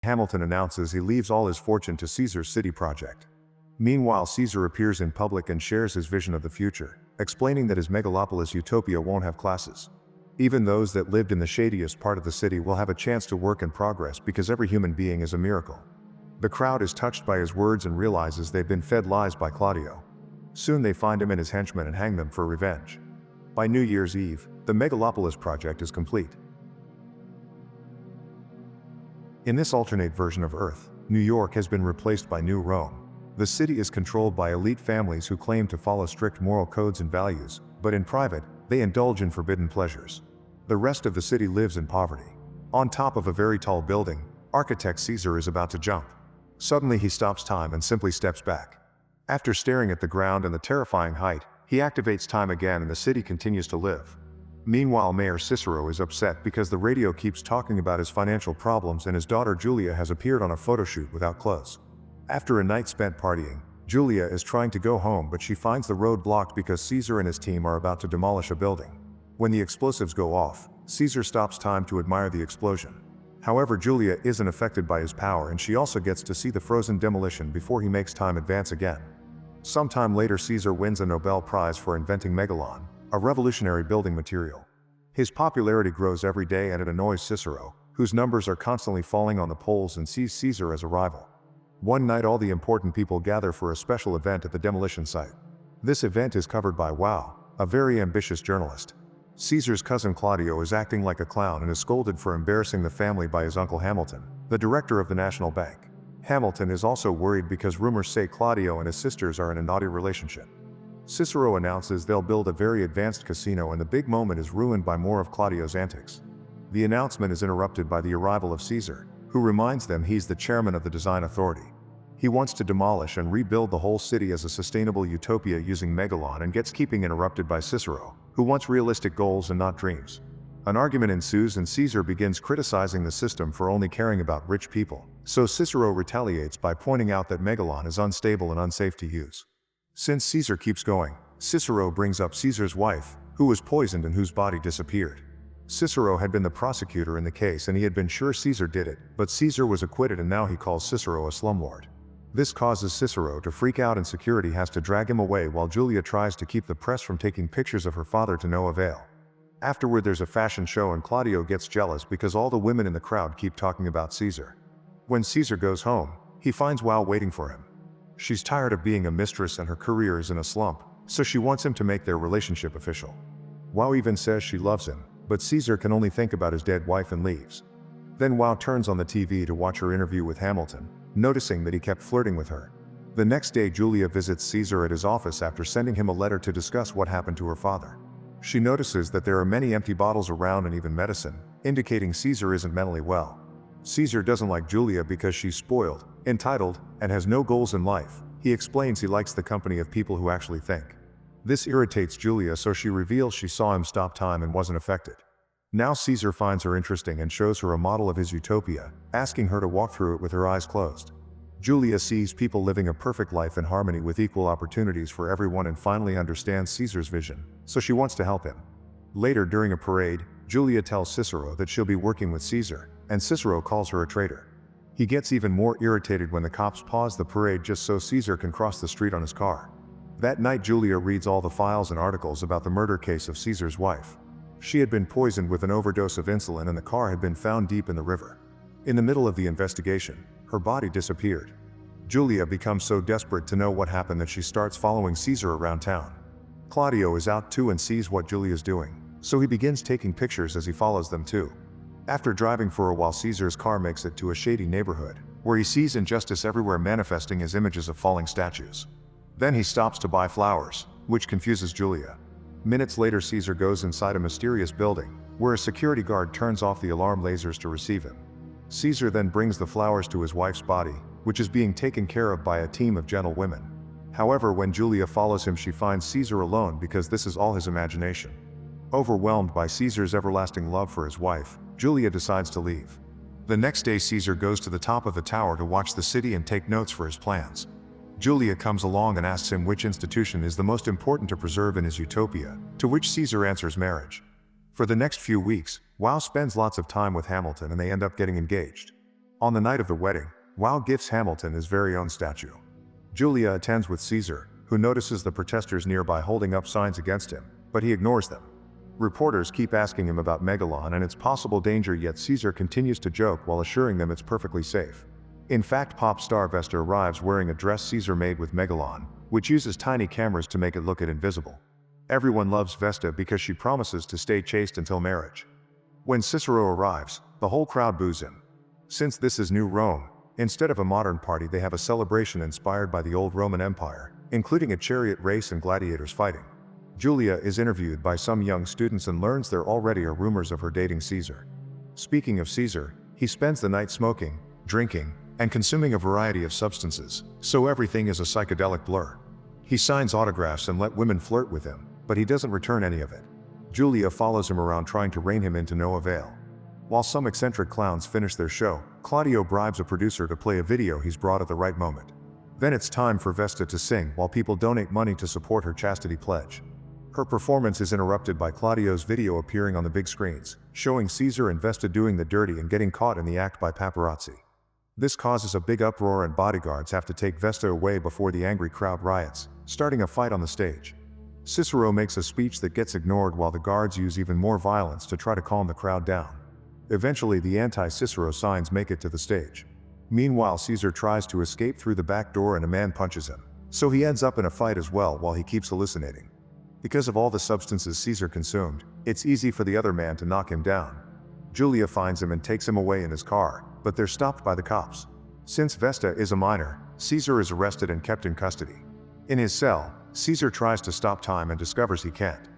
Hamilton announces he leaves all his fortune to Caesar's city project. Meanwhile, Caesar appears in public and shares his vision of the future, explaining that his megalopolis utopia won't have classes. Even those that lived in the shadiest part of the city will have a chance to work and progress because every human being is a miracle. The crowd is touched by his words and realizes they've been fed lies by Claudio. Soon they find him and his henchmen and hang them for revenge. By New Year's Eve, the Megalopolis project is complete. In this alternate version of Earth, New York has been replaced by New Rome. The city is controlled by elite families who claim to follow strict moral codes and values, but in private, they indulge in forbidden pleasures. The rest of the city lives in poverty. On top of a very tall building, architect Caesar is about to jump. Suddenly he stops time and simply steps back. After staring at the ground and the terrifying height, he activates time again and the city continues to live. Meanwhile, Mayor Cicero is upset because the radio keeps talking about his financial problems and his daughter Julia has appeared on a photo shoot without clothes. After a night spent partying, Julia is trying to go home, but she finds the road blocked because Caesar and his team are about to demolish a building. When the explosives go off, Caesar stops time to admire the explosion. However, Julia isn't affected by his power and she also gets to see the frozen demolition before he makes time advance again. Sometime later, Caesar wins a Nobel Prize for inventing megalon, a revolutionary building material. His popularity grows every day and it annoys Cicero, whose numbers are constantly falling on the polls and sees Caesar as a rival. One night all the important people gather for a special event at the demolition site. This event is covered by Wow, a very ambitious journalist. Caesar's cousin Claudio is acting like a clown and is scolded for embarrassing the family by his uncle Hamilton, the director of the National Bank. Hamilton is also worried because rumors say Claudio and his sisters are in a naughty relationship. Cicero announces they'll build a very advanced casino and the big moment is ruined by more of Claudio's antics. The announcement is interrupted by the arrival of Caesar, who reminds them he's the chairman of the design authority. He wants to demolish and rebuild the whole city as a sustainable utopia using megalon and gets keeping interrupted by Cicero, who wants realistic goals and not dreams. An argument ensues and Caesar begins criticizing the system for only caring about rich people, so Cicero retaliates by pointing out that megalon is unstable and unsafe to use. Since Caesar keeps going, Cicero brings up Caesar's wife, who was poisoned and whose body disappeared. Cicero had been the prosecutor in the case and he had been sure Caesar did it, but Caesar was acquitted and now he calls Cicero a slumlord. This causes Cicero to freak out and security has to drag him away while Julia tries to keep the press from taking pictures of her father to no avail. Afterward there's a fashion show and Claudio gets jealous because all the women in the crowd keep talking about Caesar. When Caesar goes home, he finds Wow waiting for him. She's tired of being a mistress and her career is in a slump, so she wants him to make their relationship official. Wow even says she loves him, but Caesar can only think about his dead wife and leaves. Then Wow turns on the TV to watch her interview with Hamilton, noticing that he kept flirting with her. The next day Julia visits Caesar at his office after sending him a letter to discuss what happened to her father. She notices that there are many empty bottles around and even medicine, indicating Caesar isn't mentally well. Caesar doesn't like Julia because she's spoiled, entitled, and has no goals in life. He explains he likes the company of people who actually think. This irritates Julia, so she reveals she saw him stop time and wasn't affected. Now Caesar finds her interesting and shows her a model of his utopia, asking her to walk through it with her eyes closed. Julia sees people living a perfect life in harmony with equal opportunities for everyone and finally understands Caesar's vision, so she wants to help him. Later during a parade, Julia tells Cicero that she'll be working with Caesar, and Cicero calls her a traitor. He gets even more irritated when the cops pause the parade just so Caesar can cross the street on his car. That night Julia reads all the files and articles about the murder case of Caesar's wife. She had been poisoned with an overdose of insulin and the car had been found deep in the river. In the middle of the investigation, her body disappeared. Julia becomes so desperate to know what happened that she starts following Caesar around town. Claudio is out too and sees what Julia's doing, so he begins taking pictures as he follows them too. After driving for a while, Caesar's car makes it to a shady neighborhood, where he sees injustice everywhere manifesting as images of falling statues. Then he stops to buy flowers, which confuses Julia. Minutes later Caesar goes inside a mysterious building, where a security guard turns off the alarm lasers to receive him. Caesar then brings the flowers to his wife's body, which is being taken care of by a team of gentle women. However, when Julia follows him she finds Caesar alone because this is all his imagination. Overwhelmed by Caesar's everlasting love for his wife, Julia decides to leave. The next day Caesar goes to the top of the tower to watch the city and take notes for his plans. Julia comes along and asks him which institution is the most important to preserve in his utopia, to which Caesar answers marriage. For the next few weeks, Wow spends lots of time with Hamilton and they end up getting engaged. On the night of the wedding, Wow gifts Hamilton his very own statue. Julia attends with Caesar, who notices the protesters nearby holding up signs against him, but he ignores them. Reporters keep asking him about Megalon and its possible danger, yet Caesar continues to joke while assuring them it's perfectly safe. In fact, pop star Vesta arrives wearing a dress Caesar made with Megalon, which uses tiny cameras to make it look invisible. Everyone loves Vesta because she promises to stay chaste until marriage. When Cicero arrives, the whole crowd boos him. Since this is New Rome, instead of a modern party they have a celebration inspired by the old Roman Empire, including a chariot race and gladiators fighting. Julia is interviewed by some young students and learns there already are rumors of her dating Caesar. Speaking of Caesar, he spends the night smoking, drinking, and consuming a variety of substances, so everything is a psychedelic blur. He signs autographs and let women flirt with him, but he doesn't return any of it. Julia follows him around trying to rein him in to no avail. While some eccentric clowns finish their show, Claudio bribes a producer to play a video he's brought at the right moment. Then it's time for Vesta to sing while people donate money to support her chastity pledge. Her performance is interrupted by Claudio's video appearing on the big screens, showing Caesar and Vesta doing the dirty and getting caught in the act by paparazzi. This causes a big uproar and bodyguards have to take Vesta away before the angry crowd riots, starting a fight on the stage. Cicero makes a speech that gets ignored while the guards use even more violence to try to calm the crowd down. Eventually the anti-Cicero signs make it to the stage. Meanwhile, Caesar tries to escape through the back door and a man punches him, so he ends up in a fight as well while he keeps hallucinating. Because of all the substances Caesar consumed, it's easy for the other man to knock him down. Julia finds him and takes him away in his car, but they're stopped by the cops. Since Vesta is a minor, Caesar is arrested and kept in custody. In his cell, Caesar tries to stop time and discovers he can't.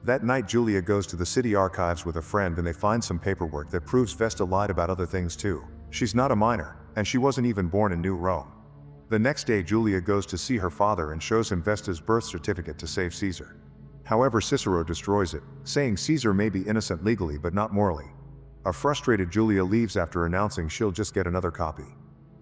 That night Julia goes to the city archives with a friend and they find some paperwork that proves Vesta lied about other things too. She's not a minor, and she wasn't even born in New Rome. The next day Julia goes to see her father and shows him Vesta's birth certificate to save Caesar. However, Cicero destroys it, saying Caesar may be innocent legally but not morally. A frustrated Julia leaves after announcing she'll just get another copy.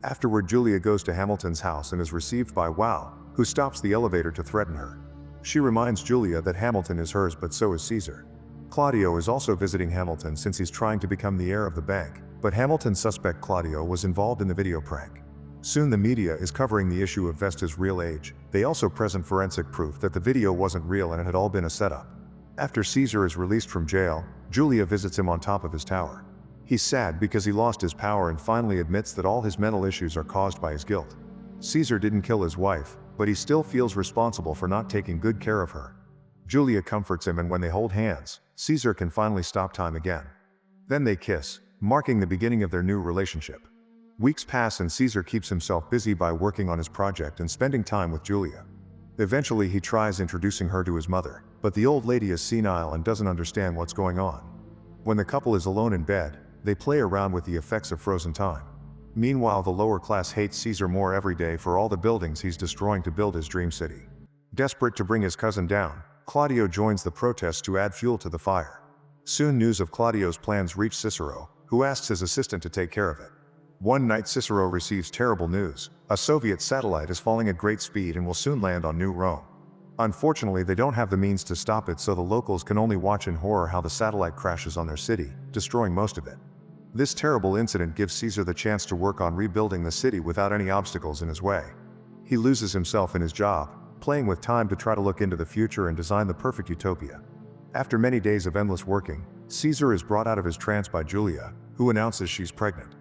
Afterward, Julia goes to Hamilton's house and is received by Wow, who stops the elevator to threaten her. She reminds Julia that Hamilton is hers, but so is Caesar. Claudio is also visiting Hamilton since he's trying to become the heir of the bank, but Hamilton suspects Claudio was involved in the video prank. Soon the media is covering the issue of Vesta's real age. They also present forensic proof that the video wasn't real and it had all been a setup. After Caesar is released from jail, Julia visits him on top of his tower. He's sad because he lost his power and finally admits that all his mental issues are caused by his guilt. Caesar didn't kill his wife, but he still feels responsible for not taking good care of her. Julia comforts him, and when they hold hands, Caesar can finally stop time again. Then they kiss, marking the beginning of their new relationship. Weeks pass and Caesar keeps himself busy by working on his project and spending time with Julia. Eventually he tries introducing her to his mother, but the old lady is senile and doesn't understand what's going on. When the couple is alone in bed, they play around with the effects of frozen time. Meanwhile, the lower class hates Caesar more every day for all the buildings he's destroying to build his dream city. Desperate to bring his cousin down, Claudio joins the protests to add fuel to the fire. Soon news of Claudio's plans reach Cicero, who asks his assistant to take care of it. One night Cicero receives terrible news. A Soviet satellite is falling at great speed and will soon land on New Rome. Unfortunately, they don't have the means to stop it, so the locals can only watch in horror how the satellite crashes on their city, destroying most of it. This terrible incident gives Caesar the chance to work on rebuilding the city without any obstacles in his way. He loses himself in his job, playing with time to try to look into the future and design the perfect utopia. After many days of endless working, Caesar is brought out of his trance by Julia, who announces she's pregnant.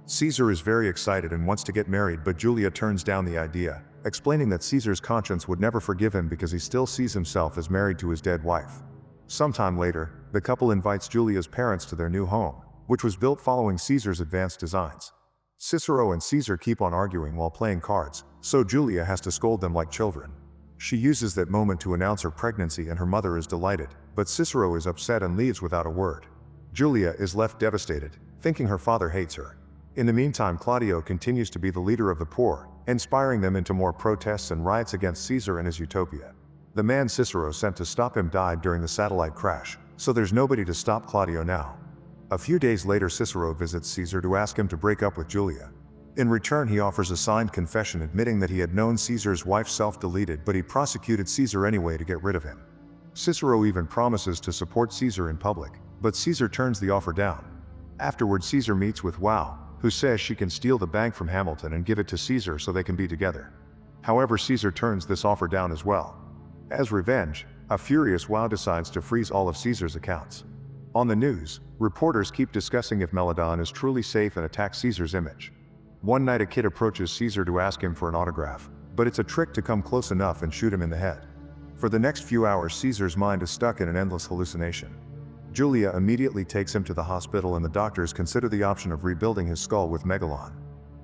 Caesar is very excited and wants to get married, but Julia turns down the idea, explaining that Caesar's conscience would never forgive him because he still sees himself as married to his dead wife. Sometime later, the couple invites Julia's parents to their new home, which was built following Caesar's advanced designs. Cicero and Caesar keep on arguing while playing cards, so Julia has to scold them like children. She uses that moment to announce her pregnancy and her mother is delighted, but Cicero is upset and leaves without a word. Julia is left devastated, thinking her father hates her. In the meantime, Claudio continues to be the leader of the poor, inspiring them into more protests and riots against Caesar and his utopia. The man Cicero sent to stop him died during the satellite crash, so there's nobody to stop Claudio now. A few days later, Cicero visits Caesar to ask him to break up with Julia. In return, he offers a signed confession admitting that he had known Caesar's wife self-deleted, but he prosecuted Caesar anyway to get rid of him. Cicero even promises to support Caesar in public, but Caesar turns the offer down. Afterward, Caesar meets with Wow, who says she can steal the bank from Hamilton and give it to Caesar so they can be together. However, Caesar turns this offer down as well. As revenge, a furious Wow decides to freeze all of Caesar's accounts. On the news, reporters keep discussing if Melodon is truly safe and attack Caesar's image. One night a kid approaches Caesar to ask him for an autograph, but it's a trick to come close enough and shoot him in the head. For the next few hours, Caesar's mind is stuck in an endless hallucination. Julia immediately takes him to the hospital and the doctors consider the option of rebuilding his skull with Megalon.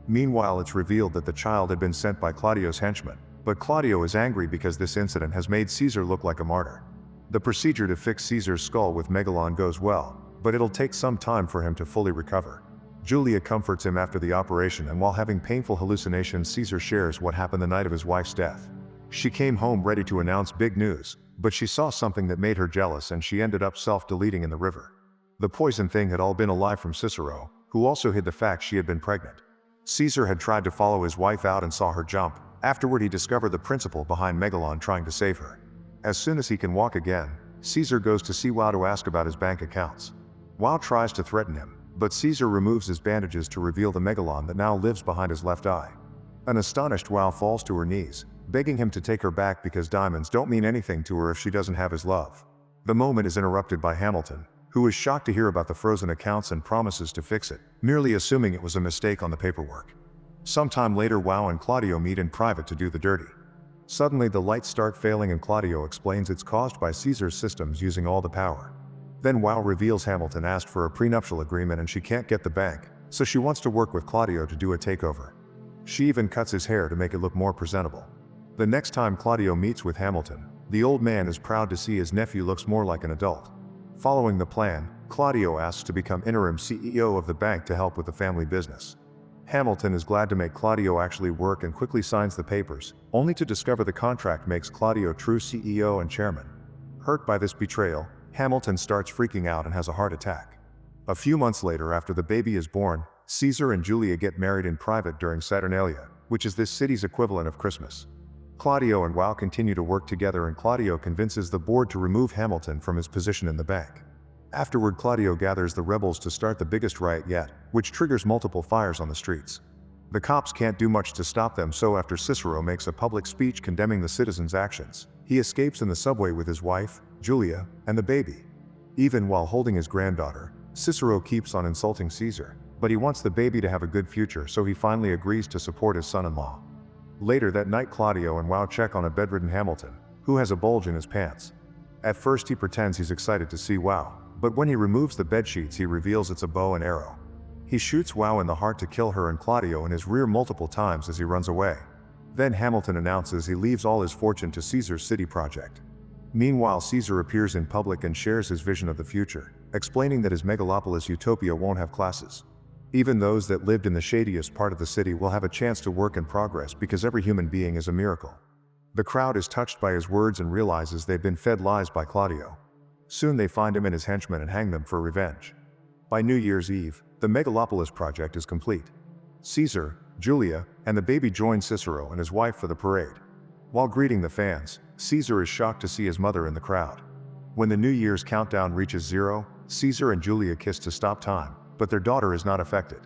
Meanwhile, it's revealed that the child had been sent by Claudio's henchman, but Claudio is angry because this incident has made Caesar look like a martyr. The procedure to fix Caesar's skull with Megalon goes well, but it'll take some time for him to fully recover. Julia comforts him after the operation, and while having painful hallucinations, Caesar shares what happened the night of his wife's death. She came home ready to announce big news, but she saw something that made her jealous and she ended up self-deleting in the river. The poison thing had all been a lie from Cicero, who also hid the fact she had been pregnant. Caesar had tried to follow his wife out and saw her jump. Afterward, he discovered the principle behind Megalon trying to save her. As soon as he can walk again, Caesar goes to see Wow to ask about his bank accounts. Wow tries to threaten him, but Caesar removes his bandages to reveal the Megalon that now lives behind his left eye. An astonished Wow falls to her knees, begging him to take her back because diamonds don't mean anything to her if she doesn't have his love. The moment is interrupted by Hamilton, who is shocked to hear about the frozen accounts and promises to fix it, merely assuming it was a mistake on the paperwork. Sometime later, Wow and Claudio meet in private to do the dirty. Suddenly the lights start failing and Claudio explains it's caused by Caesar's systems using all the power. Then Wow reveals Hamilton asked for a prenuptial agreement and she can't get the bank, so she wants to work with Claudio to do a takeover. She even cuts his hair to make it look more presentable. The next time Claudio meets with Hamilton, the old man is proud to see his nephew looks more like an adult. Following the plan, Claudio asks to become interim CEO of the bank to help with the family business. Hamilton is glad to make Claudio actually work and quickly signs the papers, only to discover the contract makes Claudio true CEO and chairman. Hurt by this betrayal, Hamilton starts freaking out and has a heart attack. A few months later, after the baby is born, Caesar and Julia get married in private during Saturnalia, which is this city's equivalent of Christmas. Claudio and Wow continue to work together and Claudio convinces the board to remove Hamilton from his position in the bank. Afterward, Claudio gathers the rebels to start the biggest riot yet, which triggers multiple fires on the streets. The cops can't do much to stop them, so after Cicero makes a public speech condemning the citizens' actions, he escapes in the subway with his wife, Julia, and the baby. Even while holding his granddaughter, Cicero keeps on insulting Caesar, but he wants the baby to have a good future, so he finally agrees to support his son-in-law. Later that night, Claudio and Wow check on a bedridden Hamilton, who has a bulge in his pants. At first he pretends he's excited to see Wow, but when he removes the bedsheets he reveals it's a bow and arrow. He shoots Wow in the heart to kill her and Claudio in his rear multiple times as he runs away. Then Hamilton announces he leaves all his fortune to Caesar's city project. Meanwhile, Caesar appears in public and shares his vision of the future, explaining that his Megalopolis utopia won't have classes. Even those that lived in the shadiest part of the city will have a chance to work and progress because every human being is a miracle. The crowd is touched by his words and realizes they've been fed lies by Claudio. Soon they find him and his henchmen and hang them for revenge. By New Year's Eve, the Megalopolis project is complete. Caesar, Julia, and the baby join Cicero and his wife for the parade. While greeting the fans, Caesar is shocked to see his mother in the crowd. When the New Year's countdown reaches 0, Caesar and Julia kiss to stop time, but their daughter is not affected.